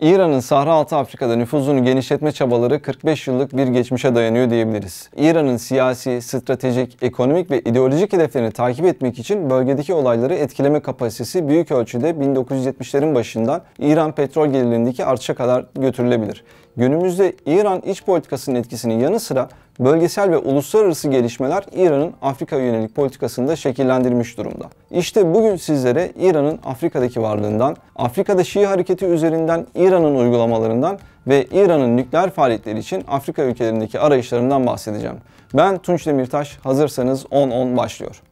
İran'ın Sahra-Altı Afrika'da nüfuzunu genişletme çabaları 45 yıllık bir geçmişe dayanıyor diyebiliriz. İran'ın siyasi, stratejik, ekonomik ve ideolojik hedeflerini takip etmek için bölgedeki olayları etkileme kapasitesi büyük ölçüde 1970'lerin başından İran petrol gelirlerindeki artışa kadar götürülebilir. Günümüzde İran iç politikasının etkisinin yanı sıra bölgesel ve uluslararası gelişmeler İran'ın Afrika'ya yönelik politikasını da şekillendirmiş durumda. İşte bugün sizlere İran'ın Afrika'daki varlığından, Afrika'da Şii hareketi üzerinden İran'ın uygulamalarından ve İran'ın nükleer faaliyetleri için Afrika ülkelerindeki arayışlarından bahsedeceğim. Ben Tunç Demirtaş, hazırsanız 10-10 başlıyor.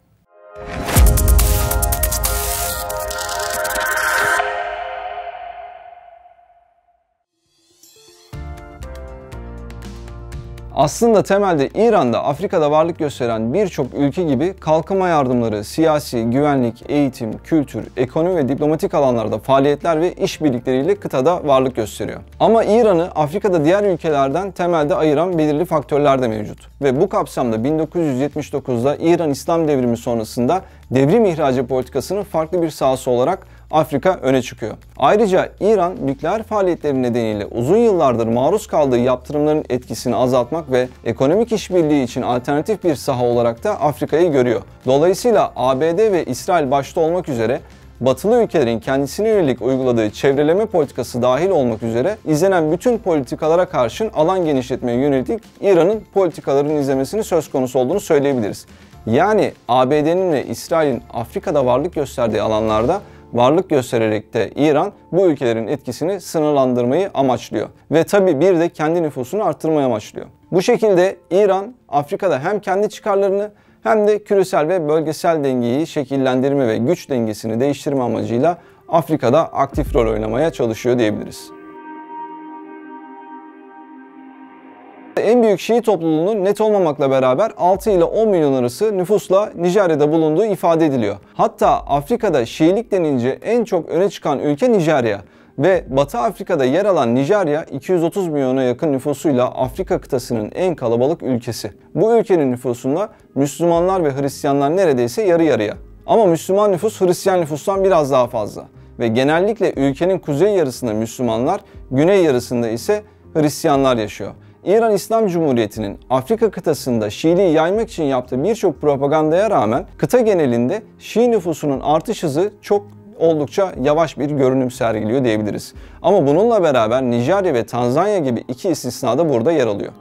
Aslında temelde İran'da Afrika'da varlık gösteren birçok ülke gibi kalkınma yardımları, siyasi, güvenlik, eğitim, kültür, ekonomi ve diplomatik alanlarda faaliyetler ve işbirlikleriyle kıtada varlık gösteriyor. Ama İran'ı Afrika'da diğer ülkelerden temelde ayıran belirli faktörler de mevcut. Ve bu kapsamda 1979'da İran İslam Devrimi sonrasında devrim ihracı politikasının farklı bir sahası olarak Afrika öne çıkıyor. Ayrıca İran nükleer faaliyetleri nedeniyle uzun yıllardır maruz kaldığı yaptırımların etkisini azaltmak ve ekonomik işbirliği için alternatif bir saha olarak da Afrika'yı görüyor. Dolayısıyla ABD ve İsrail başta olmak üzere Batılı ülkelerin kendisine yönelik uyguladığı çevreleme politikası dahil olmak üzere izlenen bütün politikalara karşın alan genişletmeye yönelik İran'ın politikalarını izlemesini söz konusu olduğunu söyleyebiliriz. Yani ABD'nin ve İsrail'in Afrika'da varlık gösterdiği alanlarda varlık göstererek de İran bu ülkelerin etkisini sınırlandırmayı amaçlıyor. Ve tabii bir de kendi nüfusunu arttırmayı amaçlıyor. Bu şekilde İran Afrika'da hem kendi çıkarlarını hem de küresel ve bölgesel dengeyi şekillendirme ve güç dengesini değiştirme amacıyla Afrika'da aktif rol oynamaya çalışıyor diyebiliriz. En büyük Şii topluluğunun net olmamakla beraber 6 ile 10 milyon arası nüfusla Nijerya'da bulunduğu ifade ediliyor. Hatta Afrika'da Şiilik denince en çok öne çıkan ülke Nijerya. Ve Batı Afrika'da yer alan Nijerya 230 milyona yakın nüfusuyla Afrika kıtasının en kalabalık ülkesi. Bu ülkenin nüfusunda Müslümanlar ve Hristiyanlar neredeyse yarı yarıya. Ama Müslüman nüfus Hristiyan nüfustan biraz daha fazla. Ve genellikle ülkenin kuzey yarısında Müslümanlar, güney yarısında ise Hristiyanlar yaşıyor. İran İslam Cumhuriyeti'nin Afrika kıtasında Şiiliği yaymak için yaptığı birçok propagandaya rağmen kıta genelinde Şii nüfusunun artış hızı oldukça yavaş bir görünüm sergiliyor diyebiliriz. Ama bununla beraber Nijerya ve Tanzanya gibi iki istisna da burada yer alıyor.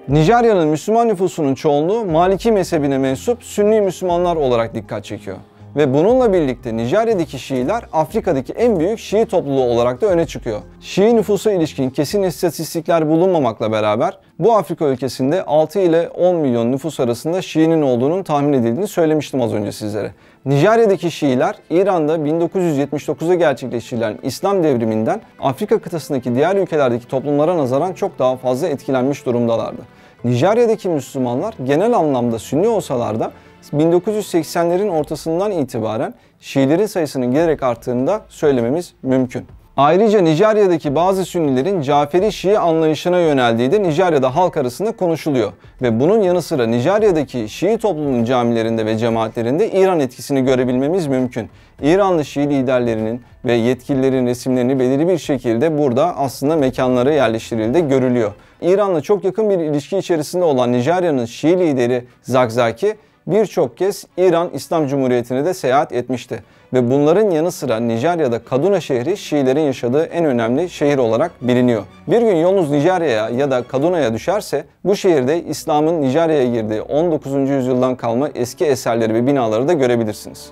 Nijerya'nın Müslüman nüfusunun çoğunluğu Maliki mezhebine mensup Sünni Müslümanlar olarak dikkat çekiyor. Ve bununla birlikte Nijerya'daki Şiiler Afrika'daki en büyük Şii topluluğu olarak da öne çıkıyor. Şii nüfusa ilişkin kesin istatistikler bulunmamakla beraber bu Afrika ülkesinde 6 ile 10 milyon nüfus arasında Şii'nin olduğunun tahmin edildiğini söylemiştim az önce sizlere. Nijerya'daki Şiiler İran'da 1979'da gerçekleştirilen İslam devriminden Afrika kıtasındaki diğer ülkelerdeki toplumlara nazaran çok daha fazla etkilenmiş durumdalardı. Nijerya'daki Müslümanlar genel anlamda Sünni olsalar da 1980'lerin ortasından itibaren Şiilerin sayısının giderek arttığını da söylememiz mümkün. Ayrıca Nijerya'daki bazı Sünnilerin Caferi Şii anlayışına yöneldiği de Nijerya'da halk arasında konuşuluyor. Ve bunun yanı sıra Nijerya'daki Şii toplumunun camilerinde ve cemaatlerinde İran etkisini görebilmemiz mümkün. İranlı Şii liderlerinin ve yetkililerin resimlerini belirli bir şekilde burada aslında mekanlara yerleştirildiği görülüyor. İran'la çok yakın bir ilişki içerisinde olan Nijerya'nın Şii lideri Zakzaki birçok kez İran İslam Cumhuriyeti'ne de seyahat etmişti. Ve bunların yanı sıra Nijerya'da Kaduna şehri Şiilerin yaşadığı en önemli şehir olarak biliniyor. Bir gün yolunuz Nijerya'ya ya da Kaduna'ya düşerse bu şehirde İslam'ın Nijerya'ya girdiği 19. yüzyıldan kalma eski eserleri ve binaları da görebilirsiniz.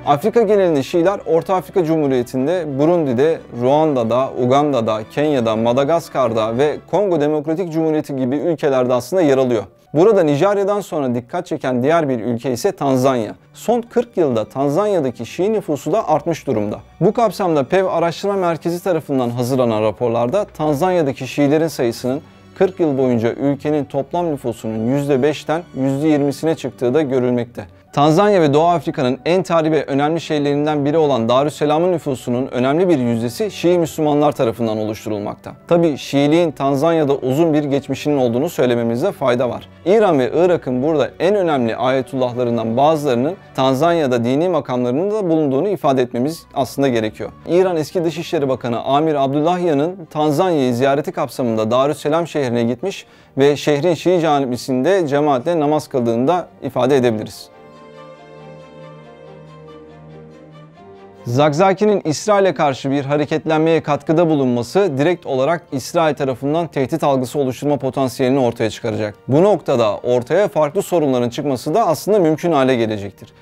Afrika genelinde Şiiler Orta Afrika Cumhuriyeti'nde, Burundi'de, Ruanda'da, Uganda'da, Kenya'da, Madagaskar'da ve Kongo Demokratik Cumhuriyeti gibi ülkelerde aslında yer alıyor. Burada Nijerya'dan sonra dikkat çeken diğer bir ülke ise Tanzanya. Son 40 yılda Tanzanya'daki Şii nüfusu da artmış durumda. Bu kapsamda PEV Araştırma Merkezi tarafından hazırlanan raporlarda Tanzanya'daki Şiilerin sayısının 40 yıl boyunca ülkenin toplam nüfusunun %5'ten %20'sine çıktığı da görülmekte. Tanzanya ve Doğu Afrika'nın en tarihi ve önemli şehirlerinden biri olan Darüsselam'ın nüfusunun önemli bir yüzdesi Şii Müslümanlar tarafından oluşturulmakta. Tabi Şiiliğin Tanzanya'da uzun bir geçmişinin olduğunu söylememizde fayda var. İran ve Irak'ın burada en önemli ayetullahlarından bazılarının Tanzanya'da dini makamlarının da bulunduğunu ifade etmemiz aslında gerekiyor. İran eski Dışişleri Bakanı Amir Abdullahian'ın Tanzanya'yı ziyareti kapsamında Darüsselam şehrine gitmiş ve şehrin Şii camisinde cemaatle namaz kıldığını da ifade edebiliriz. Zakzaki'nin İsrail'e karşı bir hareketlenmeye katkıda bulunması direkt olarak İsrail tarafından tehdit algısı oluşturma potansiyelini ortaya çıkaracak. Bu noktada ortaya farklı sorunların çıkması da aslında mümkün hale gelecektir.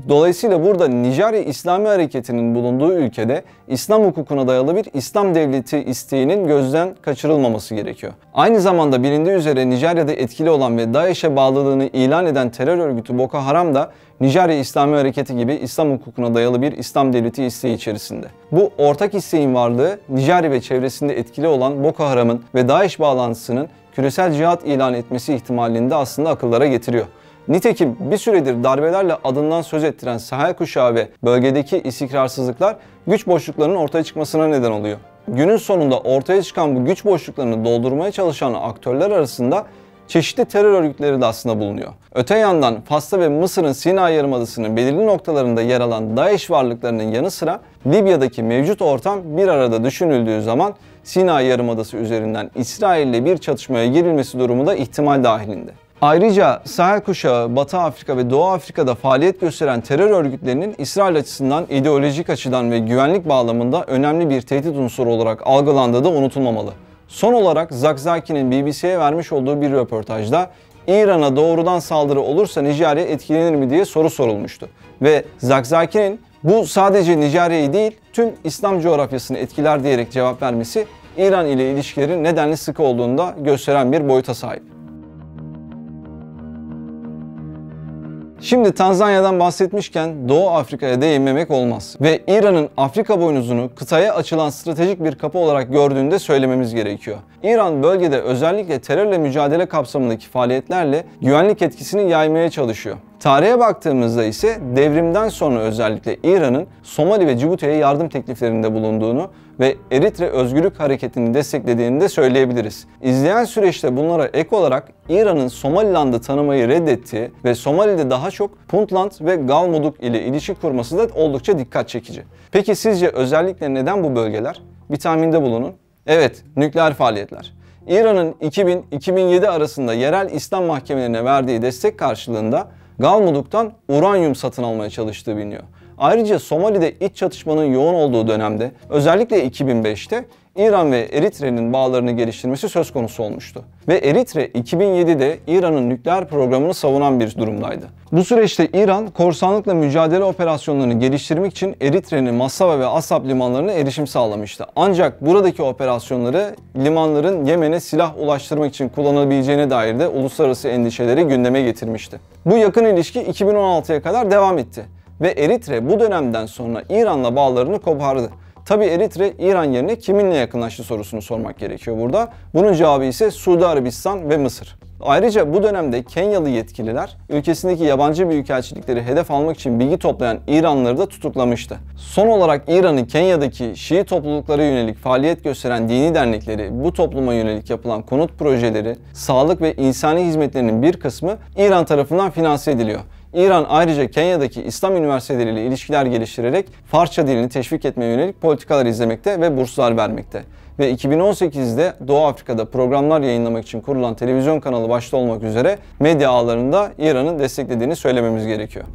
Dolayısıyla burada Nijerya İslami Hareketi'nin bulunduğu ülkede İslam hukukuna dayalı bir İslam devleti isteğinin gözden kaçırılmaması gerekiyor. Aynı zamanda bilindiği üzere Nijerya'da etkili olan ve DAEŞ'e bağlılığını ilan eden terör örgütü Boko Haram da Nijerya İslami Hareketi gibi İslam hukukuna dayalı bir İslam devleti isteği içerisinde. Bu ortak isteğin varlığı Nijerya ve çevresinde etkili olan Boko Haram'ın ve DAEŞ bağlantısının küresel cihat ilan etmesi ihtimalini de aslında akıllara getiriyor. Nitekim bir süredir darbelerle adından söz ettiren Sahel kuşağı ve bölgedeki istikrarsızlıklar güç boşluklarının ortaya çıkmasına neden oluyor. Günün sonunda ortaya çıkan bu güç boşluklarını doldurmaya çalışan aktörler arasında çeşitli terör örgütleri de aslında bulunuyor. Öte yandan Fas'ta ve Mısır'ın Sina Yarımadası'nın belirli noktalarında yer alan DAEŞ varlıklarının yanı sıra Libya'daki mevcut ortam bir arada düşünüldüğü zaman Sina Yarımadası üzerinden İsrail'le bir çatışmaya girilmesi durumu da ihtimal dahilinde. Ayrıca Sahel kuşağı, Batı Afrika ve Doğu Afrika'da faaliyet gösteren terör örgütlerinin İsrail açısından ideolojik açıdan ve güvenlik bağlamında önemli bir tehdit unsuru olarak algılandığı da unutulmamalı. Son olarak Zakzaki'nin BBC'ye vermiş olduğu bir röportajda İran'a doğrudan saldırı olursa Nijerya etkilenir mi diye soru sorulmuştu. Ve Zakzaki'nin bu sadece Nijerya'yı değil tüm İslam coğrafyasını etkiler diyerek cevap vermesi İran ile ilişkilerin nedenli sıkı olduğunu da gösteren bir boyuta sahip. Şimdi Tanzanya'dan bahsetmişken Doğu Afrika'ya değinmemek olmaz. Ve İran'ın Afrika boynuzunu kıtaya açılan stratejik bir kapı olarak gördüğünü de söylememiz gerekiyor. İran bölgede özellikle terörle mücadele kapsamındaki faaliyetlerle güvenlik etkisini yaymaya çalışıyor. Tarihe baktığımızda ise devrimden sonra özellikle İran'ın Somali ve Cibuti'ye yardım tekliflerinde bulunduğunu ve Eritre Özgürlük Hareketi'ni desteklediğini de söyleyebiliriz. İzleyen süreçte bunlara ek olarak İran'ın Somaliland'ı tanımayı reddettiği ve Somali'de daha çok Puntland ve Galmudug ile ilişki kurması da oldukça dikkat çekici. Peki sizce özellikle neden bu bölgeler? Bir tahminde bulunun. Evet, nükleer faaliyetler. İran'ın 2000-2007 arasında yerel İslam mahkemelerine verdiği destek karşılığında Galmudug'dan uranyum satın almaya çalıştığı biliniyor. Ayrıca Somali'de iç çatışmanın yoğun olduğu dönemde özellikle 2005'te İran ve Eritre'nin bağlarını geliştirmesi söz konusu olmuştu. Ve Eritre 2007'de İran'ın nükleer programını savunan bir durumdaydı. Bu süreçte İran korsanlıkla mücadele operasyonlarını geliştirmek için Eritre'nin Massawa ve Asab limanlarına erişim sağlamıştı. Ancak buradaki operasyonları limanların Yemen'e silah ulaştırmak için kullanılabileceğine dair de uluslararası endişeleri gündeme getirmişti. Bu yakın ilişki 2016'ya kadar devam etti. Ve Eritre bu dönemden sonra İran'la bağlarını kopardı. Tabi Eritre İran yerine kiminle yakınlaştı sorusunu sormak gerekiyor burada. Bunun cevabı ise Suudi Arabistan ve Mısır. Ayrıca bu dönemde Kenyalı yetkililer ülkesindeki yabancı büyükelçilikleri hedef almak için bilgi toplayan İranlıları da tutuklamıştı. Son olarak İran'ın Kenya'daki Şii topluluklara yönelik faaliyet gösteren dini dernekleri, bu topluma yönelik yapılan konut projeleri, sağlık ve insani hizmetlerinin bir kısmı İran tarafından finanse ediliyor. İran ayrıca Kenya'daki İslam üniversiteleriyle ilişkiler geliştirerek Farsça dilini teşvik etmeye yönelik politikalar izlemekte ve burslar vermekte. Ve 2018'de Doğu Afrika'da programlar yayınlamak için kurulan televizyon kanalı başta olmak üzere medya ağlarında İran'ın desteklediğini söylememiz gerekiyor.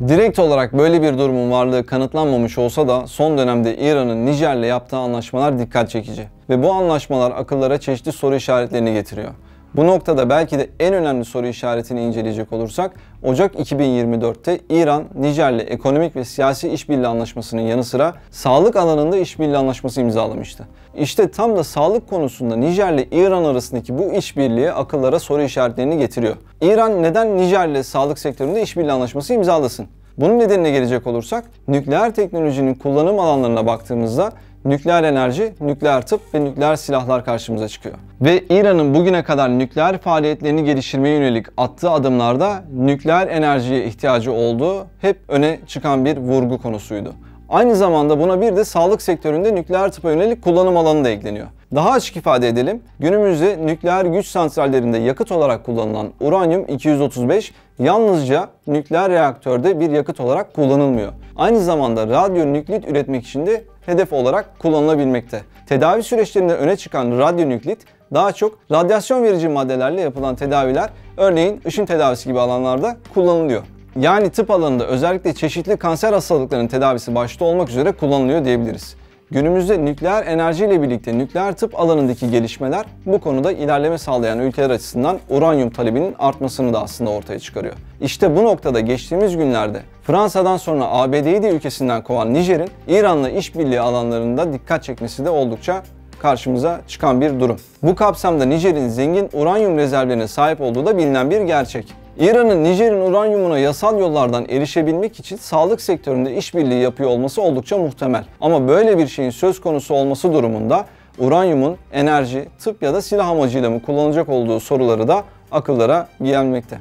Direkt olarak böyle bir durumun varlığı kanıtlanmamış olsa da son dönemde İran'ın Nijer'le yaptığı anlaşmalar dikkat çekici. Ve bu anlaşmalar akıllara çeşitli soru işaretlerini getiriyor. Bu noktada belki de en önemli soru işaretini inceleyecek olursak, Ocak 2024'te İran, Nijer'le ekonomik ve siyasi işbirliği anlaşmasının yanı sıra sağlık alanında işbirliği anlaşması imzalamıştı. İşte tam da sağlık konusunda Nijer'le İran arasındaki bu işbirliği akıllara soru işaretlerini getiriyor. İran neden Nijer'le sağlık sektöründe işbirliği anlaşması imzalasın? Bunun nedenine gelecek olursak, nükleer teknolojinin kullanım alanlarına baktığımızda nükleer enerji, nükleer tıp ve nükleer silahlar karşımıza çıkıyor. Ve İran'ın bugüne kadar nükleer faaliyetlerini geliştirmeye yönelik attığı adımlarda nükleer enerjiye ihtiyacı olduğu hep öne çıkan bir vurgu konusuydu. Aynı zamanda buna bir de sağlık sektöründe nükleer tıpa yönelik kullanım alanı da ekleniyor. Daha açık ifade edelim, günümüzde nükleer güç santrallerinde yakıt olarak kullanılan uranyum-235 yalnızca nükleer reaktörde bir yakıt olarak kullanılmıyor. Aynı zamanda radyonüklit üretmek için de hedef olarak kullanılabilmekte. Tedavi süreçlerinde öne çıkan radyonüklit daha çok radyasyon verici maddelerle yapılan tedaviler, örneğin ışın tedavisi gibi alanlarda kullanılıyor. Yani tıp alanında özellikle çeşitli kanser hastalıklarının tedavisi başta olmak üzere kullanılıyor diyebiliriz. Günümüzde nükleer enerji ile birlikte nükleer tıp alanındaki gelişmeler bu konuda ilerleme sağlayan ülkeler açısından uranyum talebinin artmasını da aslında ortaya çıkarıyor. İşte bu noktada geçtiğimiz günlerde Fransa'dan sonra ABD'yi de ülkesinden kovan Nijer'in İran'la işbirliği alanlarında dikkat çekmesi de oldukça karşımıza çıkan bir durum. Bu kapsamda Nijer'in zengin uranyum rezervlerine sahip olduğu da bilinen bir gerçek. İran'ın Nijer'in uranyumuna yasal yollardan erişebilmek için sağlık sektöründe işbirliği yapıyor olması oldukça muhtemel. Ama böyle bir şeyin söz konusu olması durumunda uranyumun enerji, tıp ya da silah amacıyla mı kullanılacak olduğu soruları da akıllara gelmekte.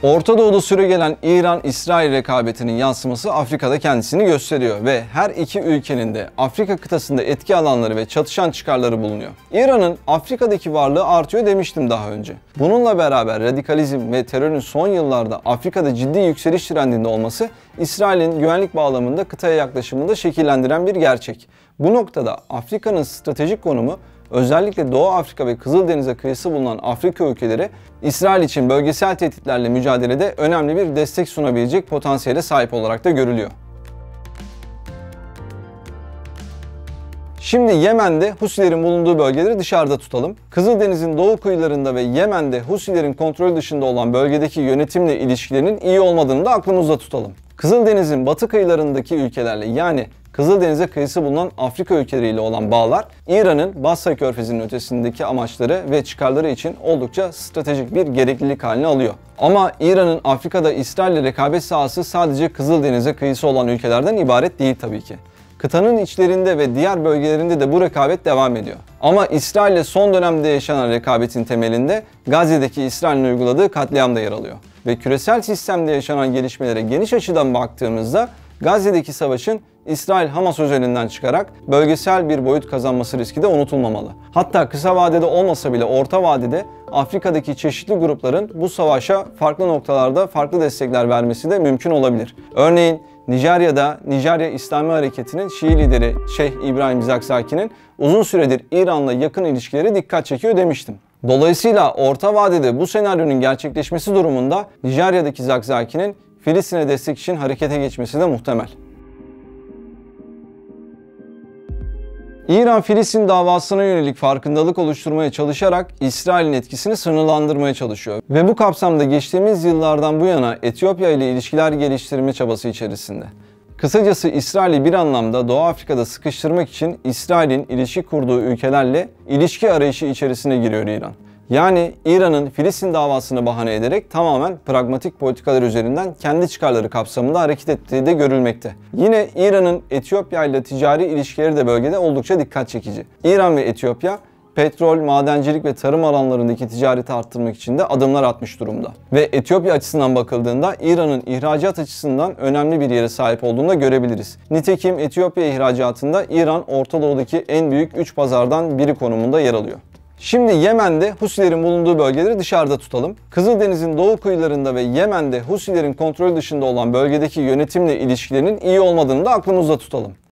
Orta Doğu'da süregelen İran-İsrail rekabetinin yansıması Afrika'da kendisini gösteriyor ve her iki ülkenin de Afrika kıtasında etki alanları ve çatışan çıkarları bulunuyor. İran'ın Afrika'daki varlığı artıyor demiştim daha önce. Bununla beraber radikalizm ve terörün son yıllarda Afrika'da ciddi yükseliş trendinde olması İsrail'in güvenlik bağlamında kıtaya yaklaşımını da şekillendiren bir gerçek. Bu noktada Afrika'nın stratejik konumu özellikle Doğu Afrika ve Kızıldeniz'e kıyısı bulunan Afrika ülkeleri İsrail için bölgesel tehditlerle mücadelede önemli bir destek sunabilecek potansiyele sahip olarak da görülüyor. Şimdi Yemen'de Husilerin bulunduğu bölgeleri dışarıda tutalım. Kızıldeniz'in doğu kıyılarında ve Yemen'de Husilerin kontrolü dışında olan bölgedeki yönetimle ilişkilerinin iyi olmadığını da aklımızda tutalım. Kızıldeniz'in batı kıyılarındaki ülkelerle yani Kızıldeniz'e kıyısı bulunan Afrika ülkeleriyle olan bağlar, İran'ın Basra Körfezi'nin ötesindeki amaçları ve çıkarları için oldukça stratejik bir gereklilik haline alıyor. Ama İran'ın Afrika'da İsrail'le rekabet sahası sadece Kızıldeniz'e kıyısı olan ülkelerden ibaret değil tabii ki. Kıtanın içlerinde ve diğer bölgelerinde de bu rekabet devam ediyor. Ama İsrail'le son dönemde yaşanan rekabetin temelinde Gazze'deki İsrail'in uyguladığı katliam da yer alıyor. Ve küresel sistemde yaşanan gelişmelere geniş açıdan baktığımızda Gazze'deki savaşın İsrail-Hamas özelinden çıkarak bölgesel bir boyut kazanması riski de unutulmamalı. Hatta kısa vadede olmasa bile orta vadede Afrika'daki çeşitli grupların bu savaşa farklı noktalarda farklı destekler vermesi de mümkün olabilir. Örneğin Nijerya'da Nijerya İslami Hareketi'nin Şii lideri Şeyh İbrahim Zakzaki'nin uzun süredir İran'la yakın ilişkileri dikkat çekiyor demiştim. Dolayısıyla orta vadede bu senaryonun gerçekleşmesi durumunda Nijerya'daki Zakzaki'nin Filistin'e destek için harekete geçmesi de muhtemel. İran-Filistin davasına yönelik farkındalık oluşturmaya çalışarak İsrail'in etkisini sınırlandırmaya çalışıyor. Ve bu kapsamda geçtiğimiz yıllardan bu yana Etiyopya ile ilişkiler geliştirme çabası içerisinde. Kısacası İsrail'i bir anlamda Doğu Afrika'da sıkıştırmak için İsrail'in ilişki kurduğu ülkelerle ilişki arayışı içerisine giriyor İran. Yani İran'ın Filistin davasını bahane ederek tamamen pragmatik politikalar üzerinden kendi çıkarları kapsamında hareket ettiği de görülmekte. Yine İran'ın Etiyopya ile ticari ilişkileri de bölgede oldukça dikkat çekici. İran ve Etiyopya petrol, madencilik ve tarım alanlarındaki ticareti arttırmak için de adımlar atmış durumda. Ve Etiyopya açısından bakıldığında İran'ın ihracat açısından önemli bir yere sahip olduğunu da görebiliriz. Nitekim Etiyopya ihracatında İran Orta Doğu'daki en büyük 3 pazardan biri konumunda yer alıyor. Şimdi Yemen'de Husilerin bulunduğu bölgeleri dışarıda tutalım. Kızıldeniz'in doğu kıyılarında ve Yemen'de Husilerin kontrolü dışında olan bölgedeki yönetimle ilişkilerinin iyi olmadığını da aklımızda tutalım.